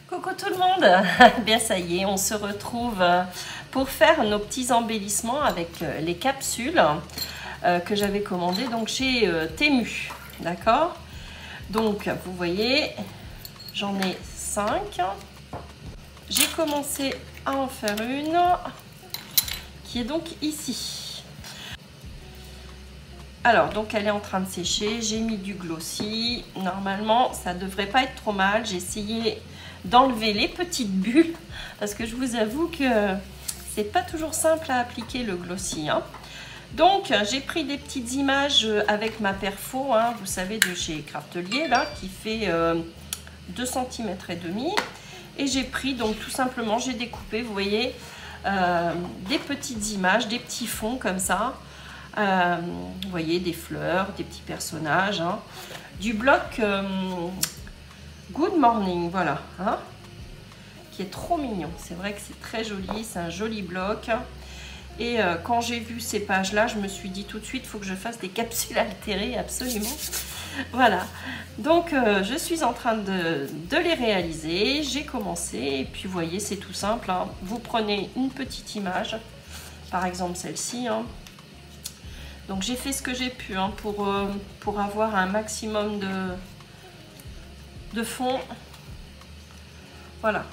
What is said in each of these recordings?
Coucou tout le monde. Bien ça y est, on se retrouve pour faire nos petits embellissements avec les capsules que j'avais commandées donc chez Temu. D'accord? Donc vous voyez, j'en ai 5. J'ai commencé à en faire une qui est donc ici. Alors donc elle est en train de sécher, j'ai mis du glossy. Normalement ça devrait pas être trop mal. J'ai essayé d'enlever les petites bulles parce que je vous avoue que c'est pas toujours simple à appliquer le glossy, hein. Donc j'ai pris des petites images avec ma perfo, hein, vous savez, de chez Craftelier là, qui fait 2 cm et demi, et j'ai pris donc tout simplement, j'ai découpé, vous voyez, des petites images, des petits fonds comme ça, vous voyez, des fleurs, des petits personnages, hein, du bloc Good Morning, voilà, hein, qui est trop mignon. C'est vrai que c'est très joli, c'est un joli bloc. Et quand j'ai vu ces pages-là, je me suis dit tout de suite, il faut que je fasse des capsules altérées, absolument. Voilà, donc je suis en train de les réaliser. J'ai commencé, et puis vous voyez, c'est tout simple, hein. Vous prenez une petite image, par exemple celle-ci, hein. Donc j'ai fait ce que j'ai pu, hein, pour avoir un maximum de fond. Voilà,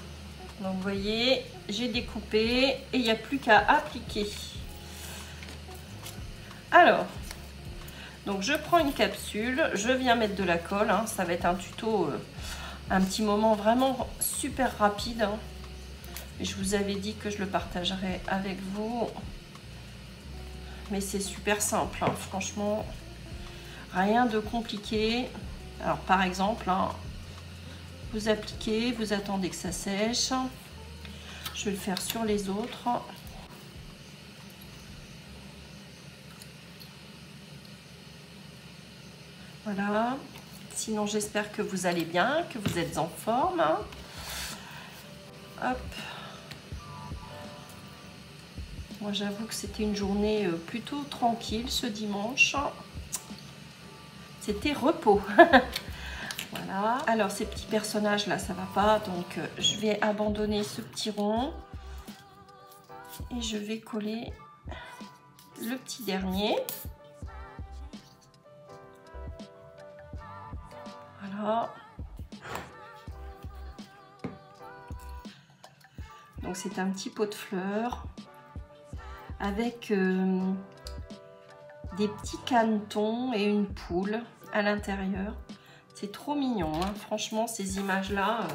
donc vous voyez, j'ai découpé et il n'y a plus qu'à appliquer. Alors, donc je prends une capsule, je viens mettre de la colle, hein. Ça va être un tuto, un petit moment vraiment super rapide, hein. Et je vous avais dit que je le partagerai avec vous, mais c'est super simple, hein. Franchement, rien de compliqué. Alors par exemple, hein, vous appliquez, vous attendez que ça sèche. Je vais le faire sur les autres. Voilà. Sinon, j'espère que vous allez bien, que vous êtes en forme. Hop. Moi, j'avoue que c'était une journée plutôt tranquille ce dimanche. C'était repos. Voilà. Alors ces petits personnages là, ça va pas, donc je vais abandonner ce petit rond et je vais coller le petit dernier. Voilà. Donc c'est un petit pot de fleurs avec des petits canetons et une poule à l'intérieur. C'est trop mignon, hein. Franchement, ces images-là,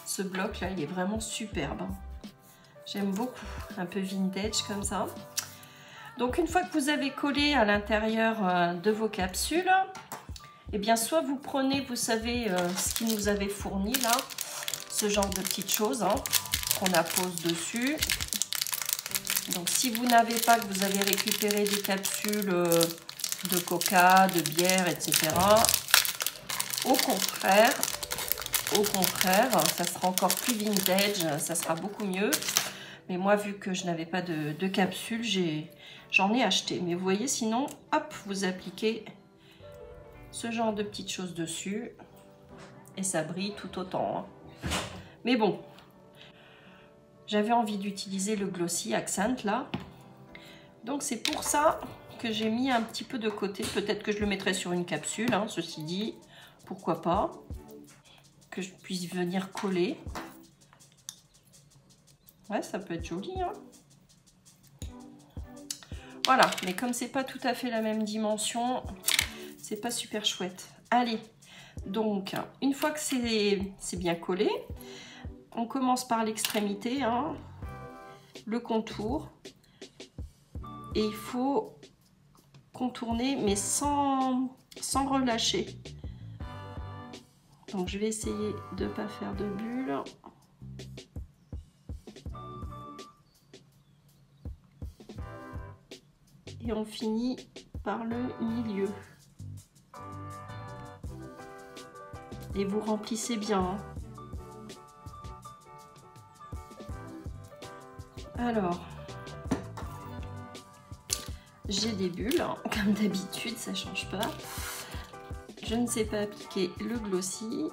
ce bloc-là, il est vraiment superbe, hein. J'aime beaucoup, un peu vintage comme ça. Donc, une fois que vous avez collé à l'intérieur de vos capsules, eh bien, soit vous prenez, vous savez, ce qu'ils nous avait fourni, là, ce genre de petites choses, hein, qu'on appose dessus. Donc, si vous n'avez pas, que vous avez récupéré des capsules de coca, de bière, etc., au contraire, ça sera encore plus vintage, ça sera beaucoup mieux. Mais moi, vu que je n'avais pas de capsule, j'en ai acheté. Mais vous voyez, sinon, hop, vous appliquez ce genre de petites choses dessus et ça brille tout autant, hein. Mais bon, j'avais envie d'utiliser le glossy accent là. Donc c'est pour ça que j'ai mis un petit peu de côté. Peut-être que je le mettrai sur une capsule, hein, ceci dit. Pourquoi pas, que je puisse venir coller. Ouais, ça peut être joli, hein. Voilà, mais comme c'est pas tout à fait la même dimension, c'est pas super chouette. Allez, donc une fois que c'est bien collé, on commence par l'extrémité, hein, le contour, et il faut contourner mais sans relâcher. Donc je vais essayer de ne pas faire de bulles. Et on finit par le milieu. Et vous remplissez bien, hein. Alors, j'ai des bulles, hein, comme d'habitude, ça ne change pas. Je ne sais pas appliquer le glossy.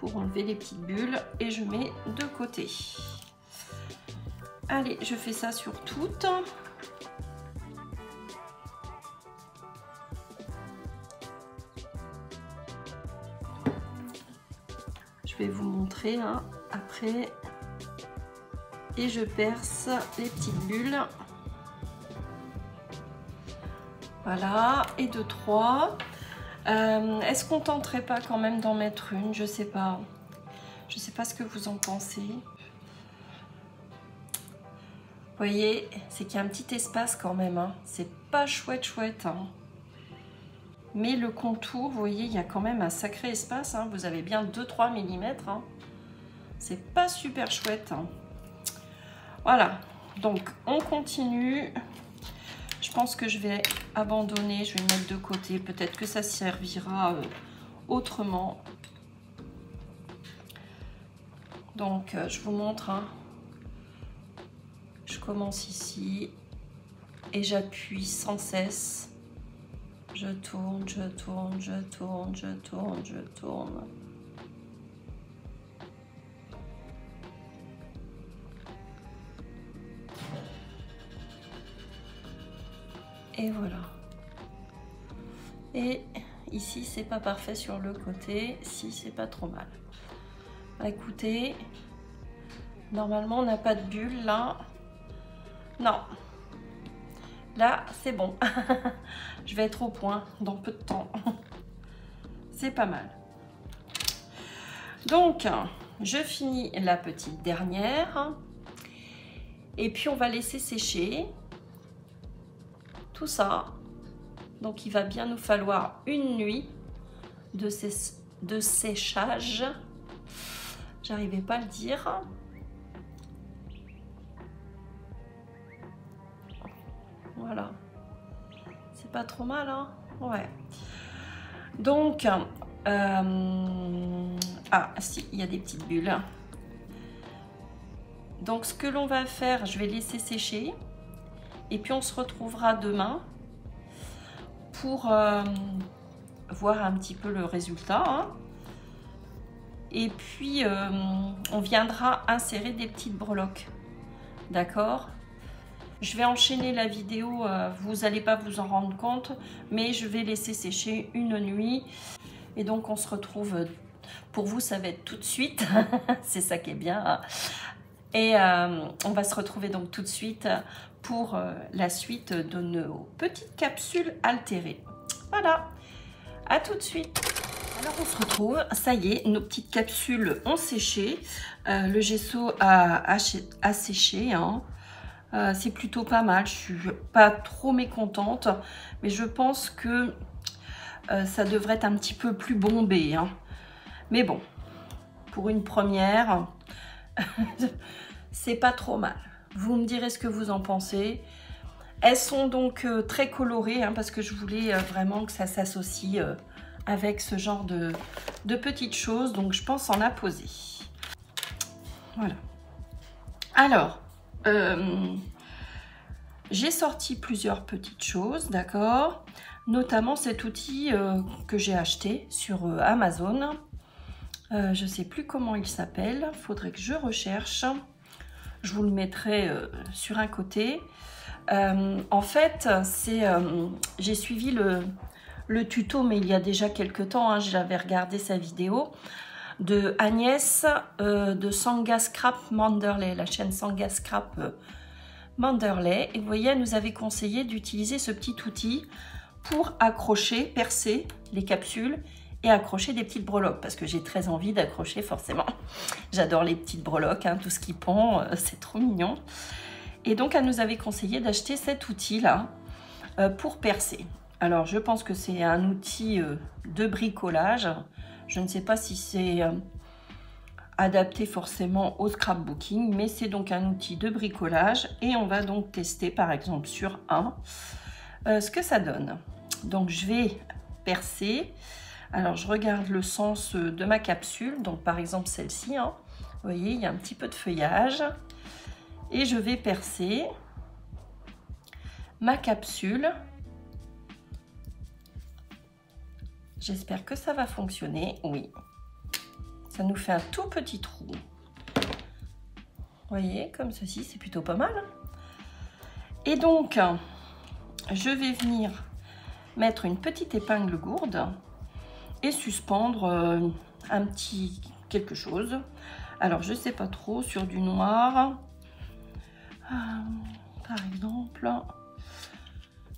pour enlever les petites bulles et je mets de côté. Allez, je fais ça sur toutes. Je vais vous montrer hein, après. Et je perce les petites bulles. Voilà, et 2, 3. Est-ce qu'on tenterait pas quand même d'en mettre une? Je sais pas. Je sais pas ce que vous en pensez. Vous voyez, c'est qu'il y a un petit espace quand même. Hein. C'est pas chouette, chouette. Hein. Mais le contour, vous voyez, il y a quand même un sacré espace. Hein. Vous avez bien 2-3 mm. Hein. C'est pas super chouette. Hein. Voilà. Donc, on continue. Je pense que je vais abandonner. Je vais le mettre de côté. Peut-être que ça servira autrement. Donc, je vous montre. Hein. Je commence ici et j'appuie sans cesse. Je tourne, je tourne, je tourne, je tourne, je tourne. Et voilà. Et ici, c'est pas parfait sur le côté. Si, c'est pas trop mal. Bah, écoutez, normalement, on n'a pas de bulle là. Non. Là, c'est bon. Je vais être au point dans peu de temps. C'est pas mal. Donc, je finis la petite dernière. Et puis, on va laisser sécher tout ça. Donc, il va bien nous falloir une nuit de séchage. J'arrivais pas à le dire. Voilà. C'est pas trop mal, hein? Ouais. Donc, ah, si, il y a des petites bulles. Donc, ce que l'on va faire, je vais laisser sécher. Et puis, on se retrouvera demain pour voir un petit peu le résultat. Hein. Et puis, on viendra insérer des petites breloques. D'accord ? Je vais enchaîner la vidéo, vous n'allez pas vous en rendre compte, mais je vais laisser sécher une nuit. Et donc, on se retrouve, pour vous, ça va être tout de suite. C'est ça qui est bien. Hein. Et on va se retrouver donc tout de suite pour la suite de nos petites capsules altérées. Voilà, à tout de suite. Alors, on se retrouve, ça y est, nos petites capsules ont séché. Le gesso a séché, hein. C'est plutôt pas mal, je suis pas trop mécontente, mais je pense que ça devrait être un petit peu plus bombé. Hein. Mais bon, pour une première, c'est pas trop mal. Vous me direz ce que vous en pensez. Elles sont donc très colorées, hein, parce que je voulais vraiment que ça s'associe avec ce genre de petites choses, donc je pense en apposer. Voilà. Alors, j'ai sorti plusieurs petites choses, d'accord, notamment cet outil que j'ai acheté sur Amazon. Je ne sais plus comment il s'appelle, faudrait que je recherche. Je vous le mettrai sur un côté. En fait, j'ai suivi le tuto, mais il y a déjà quelques temps, hein, j'avais regardé sa vidéo, de Agnès de Sanga Scrap Manderley, la chaîne Sanga Scrap Manderley. Et vous voyez, elle nous avait conseillé d'utiliser ce petit outil pour accrocher, percer les capsules et accrocher des petites breloques, parce que j'ai très envie d'accrocher forcément. J'adore les petites breloques, hein, tout ce qui pend, c'est trop mignon. Et donc, elle nous avait conseillé d'acheter cet outil-là pour percer. Alors, je pense que c'est un outil de bricolage. Je ne sais pas si c'est adapté forcément au scrapbooking, mais c'est donc un outil de bricolage. Et on va donc tester, par exemple, sur ce que ça donne. Donc, je vais percer. Alors, je regarde le sens de ma capsule. Donc, par exemple, celle-ci, hein. Vous voyez, il y a un petit peu de feuillage. Et je vais percer ma capsule. J'espère que ça va fonctionner. Oui. Ça nous fait un tout petit trou. Vous voyez, comme ceci, c'est plutôt pas mal. Et donc, je vais venir mettre une petite épingle gourde et suspendre un petit quelque chose. Alors, je sais pas trop, sur du noir. Par exemple,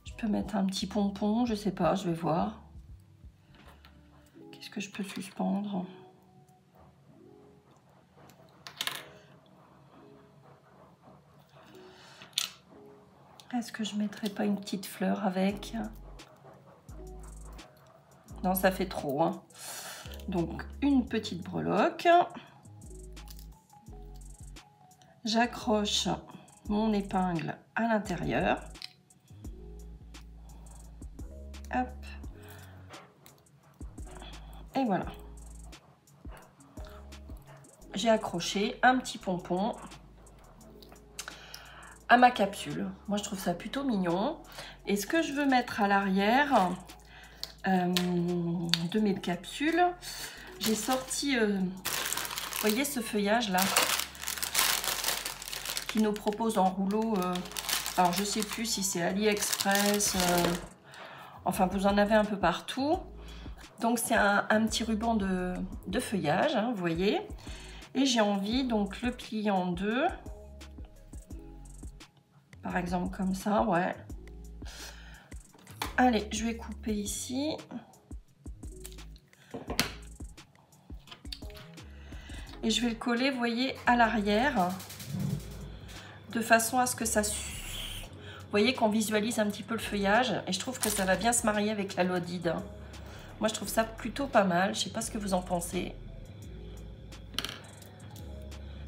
je peux mettre un petit pompon, je sais pas, je vais voir. Qu'est-ce que je peux suspendre? Est-ce que je mettrais pas une petite fleur avec? Non, ça fait trop, hein. Donc, une petite breloque. J'accroche mon épingle à l'intérieur. Hop. Et voilà. J'ai accroché un petit pompon à ma capsule. Moi, je trouve ça plutôt mignon. Et ce que je veux mettre à l'arrière de mes capsules, j'ai sorti, vous voyez ce feuillage là, qui nous propose en rouleau. Alors, je sais plus si c'est AliExpress. Enfin, vous en avez un peu partout. Donc, c'est un petit ruban de feuillage, hein, vous voyez. Et j'ai envie donc le plier en deux. Par exemple, comme ça, ouais. Allez, je vais couper ici. Et je vais le coller, vous voyez, à l'arrière. De façon à ce que ça... Vous voyez qu'on visualise un petit peu le feuillage. Et je trouve que ça va bien se marier avec la lodide. Moi, je trouve ça plutôt pas mal. Je sais pas ce que vous en pensez.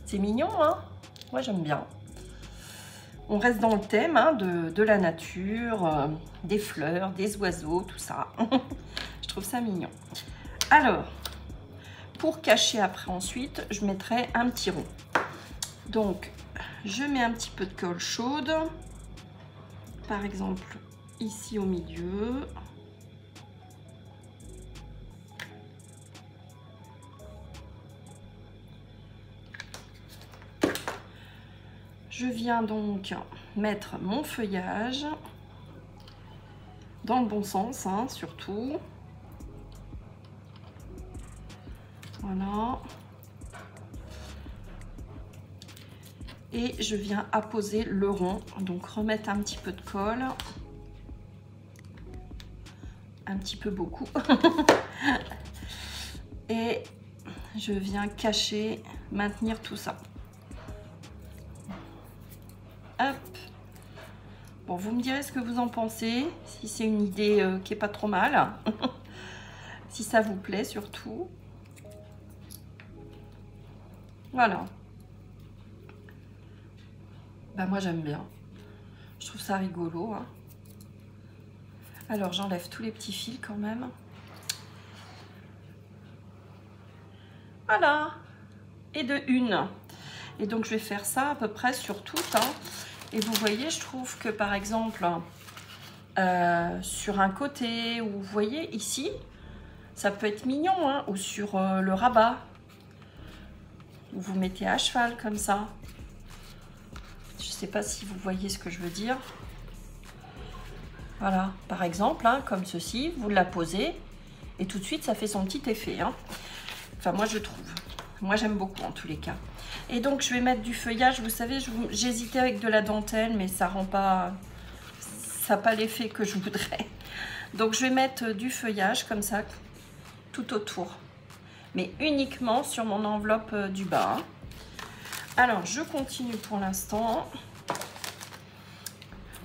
C'est mignon, hein? Moi, j'aime bien. On reste dans le thème hein, de la nature, des fleurs, des oiseaux, tout ça. Je trouve ça mignon. Alors, pour cacher après ensuite, je mettrai un petit rond. Donc, je mets un petit peu de colle chaude. Par exemple, ici au milieu. Je viens donc mettre mon feuillage dans le bon sens, hein, surtout. Voilà. Et je viens apposer le rond, donc remettre un petit peu de colle. Un petit peu beaucoup. Et je viens cacher, maintenir tout ça. Hop. Bon, vous me direz ce que vous en pensez, si c'est une idée qui est pas trop mal. Si ça vous plaît surtout. Voilà. Bah moi j'aime bien. Je trouve ça rigolo. Hein. Alors j'enlève tous les petits fils quand même. Voilà. Et de une. Et donc je vais faire ça à peu près sur toutes. Hein. Et vous voyez, je trouve que par exemple, sur un côté, ou vous voyez ici, ça peut être mignon, hein, ou sur le rabat. Où vous mettez à cheval comme ça. Je ne sais pas si vous voyez ce que je veux dire. Voilà, par exemple, hein, comme ceci, vous la posez et tout de suite ça fait son petit effet. Hein. Enfin, moi je trouve. Moi j'aime beaucoup en tous les cas. Et donc je vais mettre du feuillage. Vous savez, j'hésitais avec de la dentelle, mais ça rend pas, ça n'a pas l'effet que je voudrais. Donc je vais mettre du feuillage comme ça, tout autour. Mais uniquement sur mon enveloppe du bas. Alors je continue pour l'instant.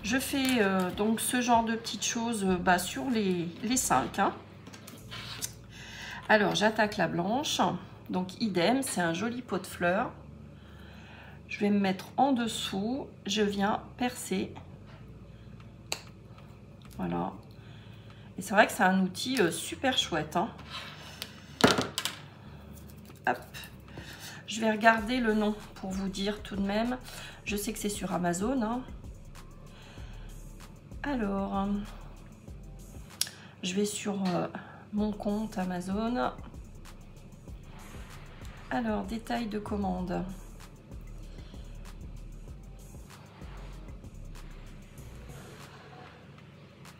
Je fais donc ce genre de petites choses sur les 5. Hein. Alors j'attaque la blanche. Donc idem, c'est un joli pot de fleurs. Je vais me mettre en dessous. Je viens percer. Voilà. Et c'est vrai que c'est un outil super chouette. Hein. Hop. Je vais regarder le nom pour vous dire tout de même. Je sais que c'est sur Amazon. Hein. Alors, je vais sur mon compte Amazon. Alors, détail de commande.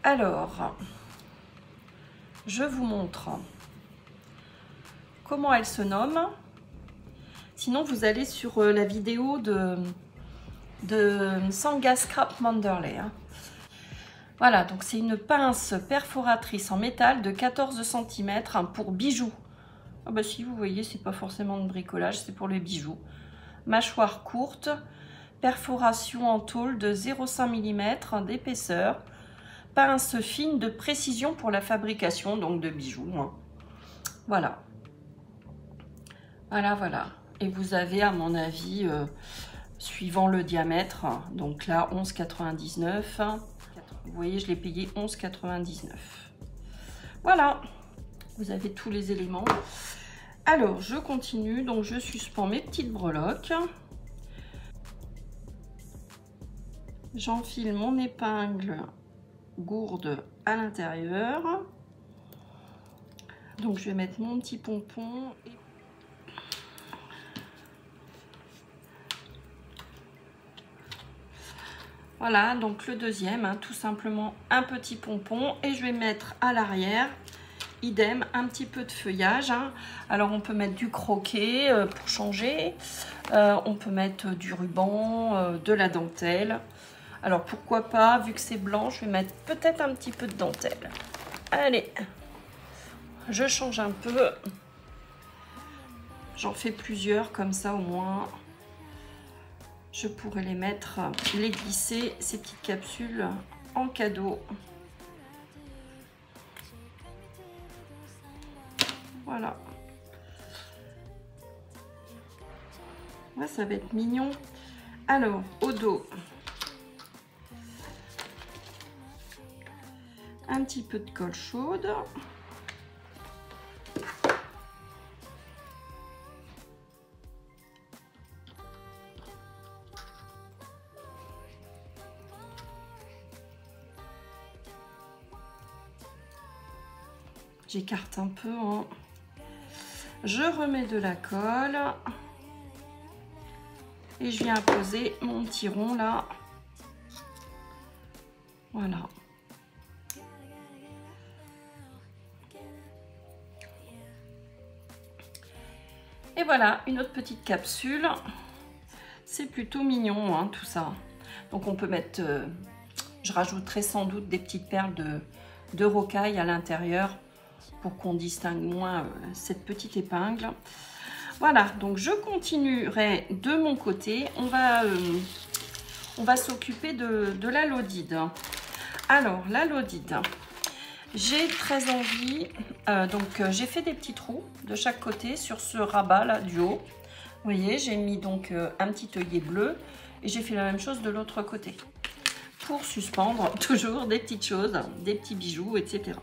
Alors, je vous montre comment elle se nomme. Sinon, vous allez sur la vidéo de Sanga Scrap Manderley. Hein. Voilà, donc c'est une pince perforatrice en métal de 14 cm pour bijoux. Ah bah si, vous voyez, c'est pas forcément de bricolage, c'est pour les bijoux. Mâchoire courte, perforation en tôle de 0,5 mm d'épaisseur. Pince fine de précision pour la fabrication donc de bijoux. Hein. Voilà. Voilà, voilà. Et vous avez, à mon avis, suivant le diamètre, donc là 11,99. Vous voyez, je l'ai payé 11,99. Voilà, vous avez tous les éléments. Alors, je continue. Donc, je suspends mes petites breloques. J'enfile mon épingle gourde à l'intérieur. Donc, je vais mettre mon petit pompon. Voilà, donc le deuxième, hein, tout simplement un petit pompon. Et je vais mettre à l'arrière, idem, un petit peu de feuillage. Hein. Alors, on peut mettre du croquet pour changer. On peut mettre du ruban, de la dentelle. Alors, pourquoi pas, vu que c'est blanc, je vais mettre peut-être un petit peu de dentelle. Allez, je change un peu. J'en fais plusieurs, comme ça au moins... Je pourrais les mettre, les glisser, ces petites capsules, en cadeau. Voilà. Ouais, ça va être mignon. Alors, au dos, un petit peu de colle chaude. J'écarte un peu. Hein. Je remets de la colle. Et je viens poser mon petit rond là. Voilà. Et voilà, une autre petite capsule. C'est plutôt mignon, hein, tout ça. Donc on peut mettre... je rajouterai sans doute des petites perles de rocaille à l'intérieur pour qu'on distingue moins cette petite épingle. Voilà, donc je continuerai de mon côté. On va s'occuper de la lodide. Alors, la lodide, j'ai très envie... donc, j'ai fait des petits trous de chaque côté sur ce rabat là du haut. Vous voyez, j'ai mis donc un petit œillet bleu et j'ai fait la même chose de l'autre côté. Pour suspendre toujours des petites choses, des petits bijoux, etc.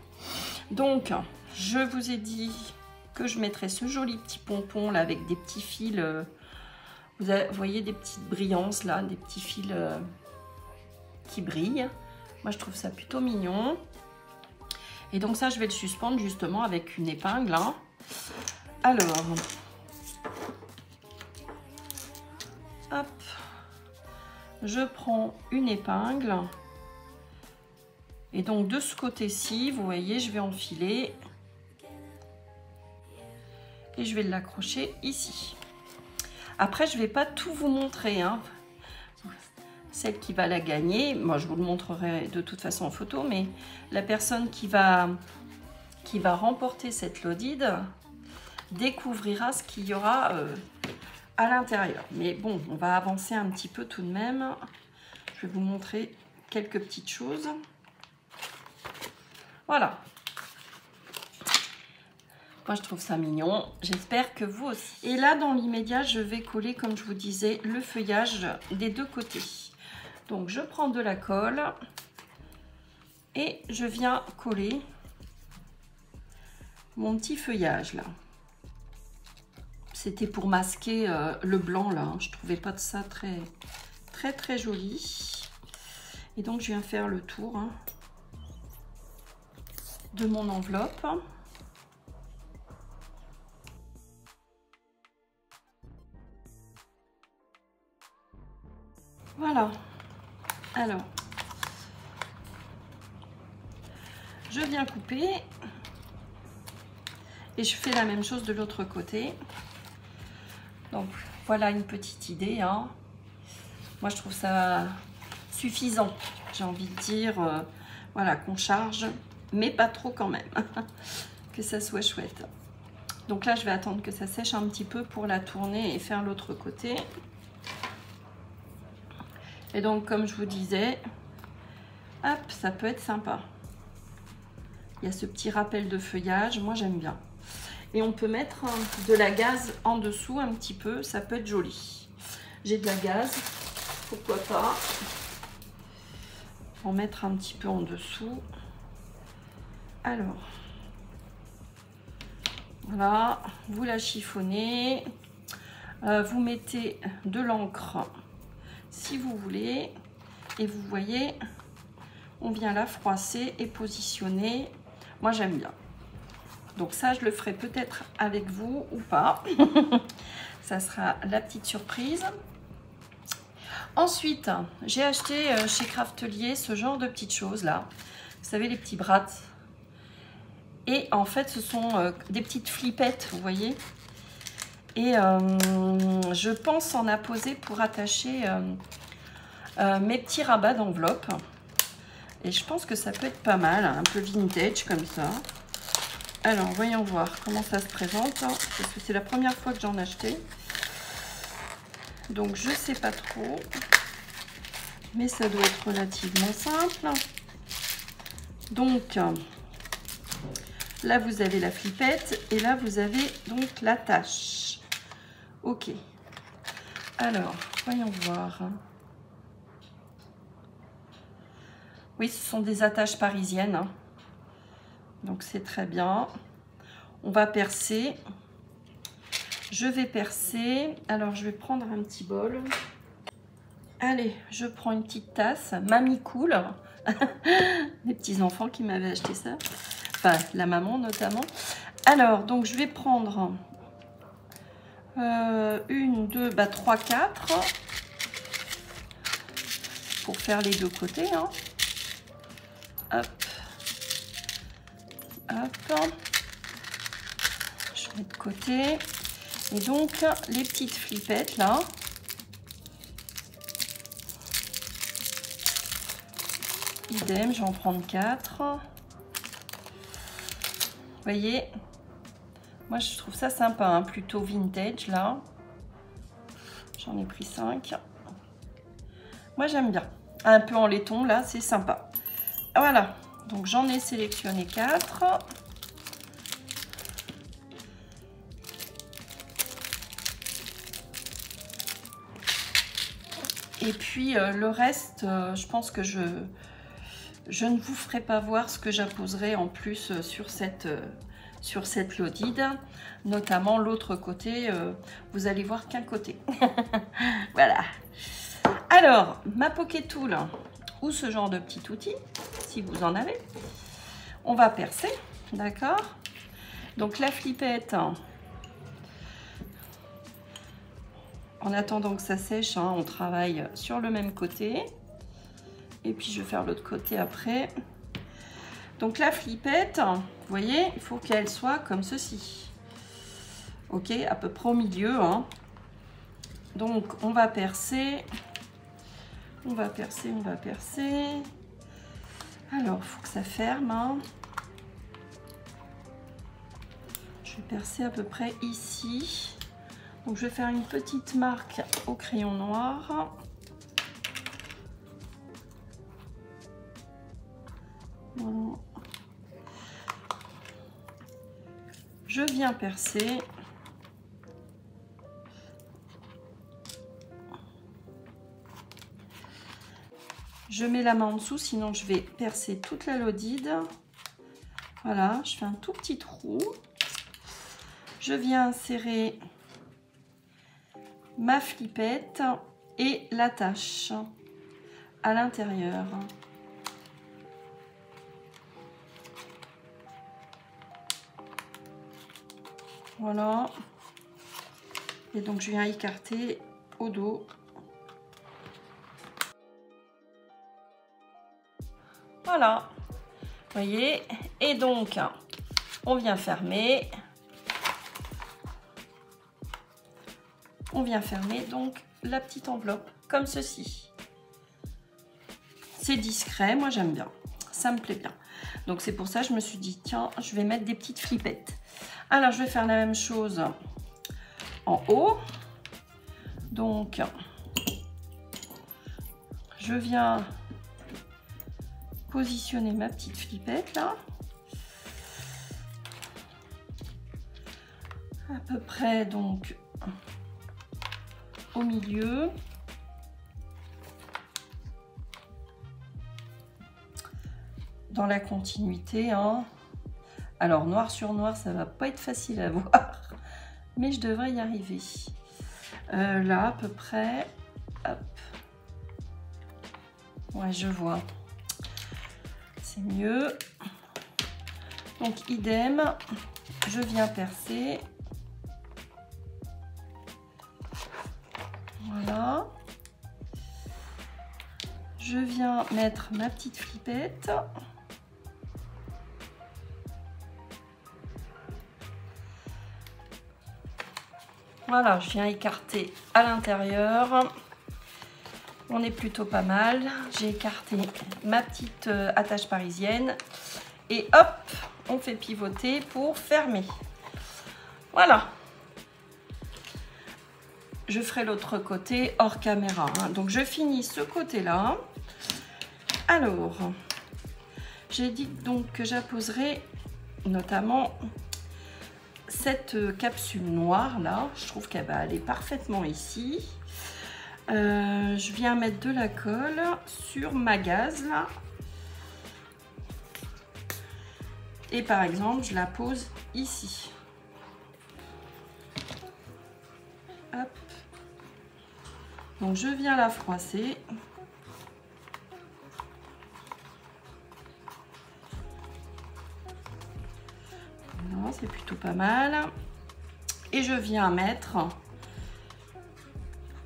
Donc, je vous ai dit que je mettrais ce joli petit pompon là avec des petits fils. Vous voyez des petites brillances là, des petits fils qui brillent. Moi, je trouve ça plutôt mignon. Et donc ça, je vais le suspendre justement avec une épingle. Hein. Alors, hop, je prends une épingle. Et donc de ce côté-ci, vous voyez, je vais enfiler. Et je vais l'accrocher ici. Après, je ne vais pas tout vous montrer. Hein. Celle qui va la gagner, moi je vous le montrerai de toute façon en photo, mais la personne qui va remporter cette lodide découvrira ce qu'il y aura à l'intérieur. Mais bon, on va avancer un petit peu tout de même. Je vais vous montrer quelques petites choses. Voilà. Moi, je trouve ça mignon. J'espère que vous aussi. Et là, dans l'immédiat, je vais coller, comme je vous disais, le feuillage des deux côtés. Donc, je prends de la colle et je viens coller mon petit feuillage, là. C'était pour masquer le blanc, là. Je trouvais pas de ça très joli. Et donc, je viens faire le tour hein, de mon enveloppe. Alors, je viens couper et je fais la même chose de l'autre côté. Donc voilà une petite idée, hein. Moi je trouve ça suffisant, j'ai envie de dire, voilà, qu'on charge, mais pas trop quand même, que ça soit chouette. Donc là je vais attendre que ça sèche un petit peu pour la tourner et faire l'autre côté. Et donc comme je vous disais, hop, ça peut être sympa. Il y a ce petit rappel de feuillage, moi j'aime bien. Et on peut mettre de la gaze en dessous un petit peu, ça peut être joli. J'ai de la gaze, pourquoi pas. En mettre un petit peu en dessous. Alors, voilà, vous la chiffonnez. Vous mettez de l'encre si vous voulez. Et vous voyez, on vient la froisser et positionner. Moi j'aime bien. Donc ça, je le ferai peut-être avec vous ou pas. Ça sera la petite surprise. Ensuite, j'ai acheté chez Craftelier ce genre de petites choses là. Vous savez, les petits brads. Et en fait, ce sont des petites flippettes, vous voyez. Et je pense en apposer pour attacher mes petits rabats d'enveloppe. Et je pense que ça peut être pas mal, un peu vintage comme ça. Alors, voyons voir comment ça se présente, parce que c'est la première fois que j'en achetais. Donc, je sais pas trop, mais ça doit être relativement simple. Donc, là, vous avez la flippette, et là, vous avez donc l'attache. Ok. Alors, voyons voir. Oui, ce sont des attaches parisiennes, hein. Donc c'est très bien. On va percer. Je vais percer. Alors je vais prendre un petit bol. Allez, je prends une petite tasse. Mamie Cool. Les petits enfants qui m'avaient acheté ça. Enfin, la maman notamment. Alors, donc je vais prendre 1, 2, 3, 4. Pour faire les deux côtés, hein. Hop. Hop, je mets de côté. Et donc les petites flippettes là, idem, je vais en prendre 4. Vous voyez, moi je trouve ça sympa, hein, plutôt vintage là. J'en ai pris 5. Moi j'aime bien, un peu en laiton là, c'est sympa. Voilà. Donc j'en ai sélectionné 4. Et puis le reste, je pense que je ne vous ferai pas voir ce que j'apposerai en plus sur cette lodide. Notamment l'autre côté, vous allez voir qu'un côté. Voilà. Alors, ma Poké Tool, ou ce genre de petit outil, si vous en avez, on va percer, d'accord? Donc la flippette, en attendant que ça sèche, hein, on travaille sur le même côté, et puis je vais faire l'autre côté après. Donc la flippette, vous voyez, il faut qu'elle soit comme ceci, ok, à peu près au milieu, hein. Donc on va percer, on va percer, on va percer. Alors, il faut que ça ferme, hein. Je vais percer à peu près ici. Donc, je vais faire une petite marque au crayon noir. Voilà. Je viens percer. Je mets la main en dessous, sinon je vais percer toute la lodide. Voilà, je fais un tout petit trou. Je viens insérer ma flippette et l'attache à l'intérieur. Voilà. Et donc je viens écarter au dos. Voilà, vous voyez, et donc on vient fermer. On vient fermer donc la petite enveloppe comme ceci. C'est discret, moi j'aime bien, ça me plaît bien. Donc c'est pour ça que je me suis dit tiens, je vais mettre des petites flippettes. Alors je vais faire la même chose en haut. Donc je viens positionner ma petite flippette là. À peu près donc au milieu. Dans la continuité, hein. Alors noir sur noir, ça va pas être facile à voir, mais je devrais y arriver. Là à peu près, hop. Ouais, je vois. C'est mieux. Donc idem, je viens percer. Voilà. Je viens mettre ma petite flippette. Voilà, je viens écarter à l'intérieur. On est plutôt pas mal. J'ai écarté ma petite attache parisienne. Et hop, on fait pivoter pour fermer. Voilà. Je ferai l'autre côté hors caméra, hein. Donc je finis ce côté-là. Alors, j'ai dit donc que j'apposerai notamment cette capsule noire là. Je trouve qu'elle va aller parfaitement ici. Je viens mettre de la colle sur ma gaze là. Et par exemple, je la pose ici. Hop. Donc je viens la froisser. Voilà, c'est plutôt pas mal. Et je viens mettre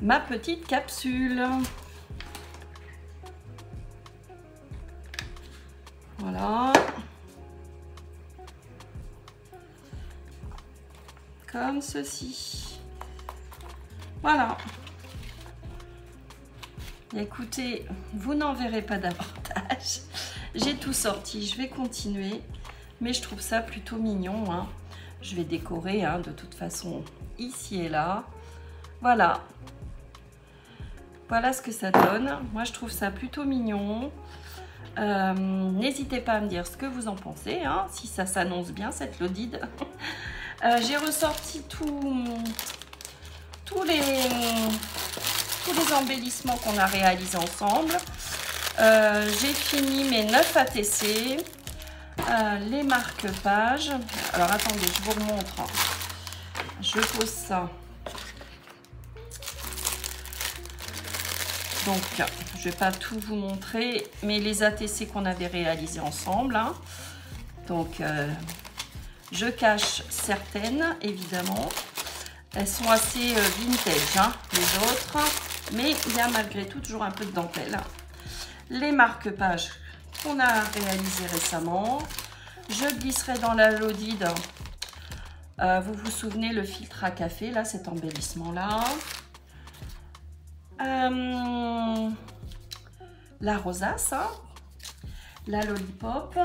ma petite capsule. Voilà. Comme ceci. Voilà. Écoutez, vous n'en verrez pas davantage. J'ai tout sorti, je vais continuer. Mais je trouve ça plutôt mignon, hein. Je vais décorer, hein, de toute façon, ici et là. Voilà. Voilà ce que ça donne. Moi, je trouve ça plutôt mignon. N'hésitez pas à me dire ce que vous en pensez, hein, si ça s'annonce bien, cette Lodide. J'ai ressorti tous les embellissements qu'on a réalisés ensemble. J'ai fini mes 9 ATC. Les marque-pages. Alors attendez, je vous remontre. Je pose ça. Donc, je vais pas tout vous montrer, mais les ATC qu'on avait réalisés ensemble, hein. Donc, je cache certaines, évidemment. Elles sont assez vintage, hein, les autres. Mais il y a malgré tout toujours un peu de dentelle. Les marque-pages qu'on a réalisés récemment. Je glisserai dans la Lodide. Vous vous souvenez, le filtre à café, là, cet embellissement-là. La rosace, hein, la lollipop.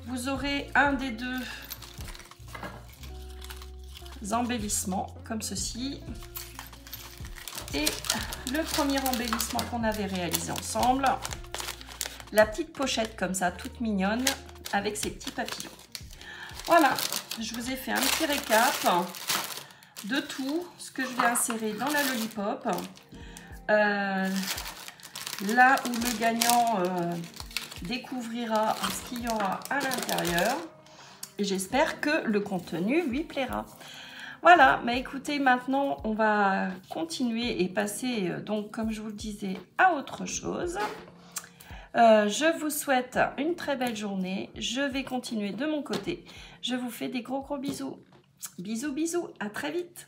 Vous aurez un des deux embellissements comme ceci et le premier embellissement qu'on avait réalisé ensemble, la petite pochette comme ça toute mignonne avec ses petits papillons. Voilà, je vous ai fait un petit récap de tout ce que je vais insérer dans la lollipop. Là où le gagnant découvrira ce qu'il y aura à l'intérieur. Et j'espère que le contenu lui plaira. Voilà, mais écoutez, maintenant on va continuer et passer, donc comme je vous le disais, à autre chose. Je vous souhaite une très belle journée. Je vais continuer de mon côté. Je vous fais des gros bisous. Bisous, bisous, à très vite.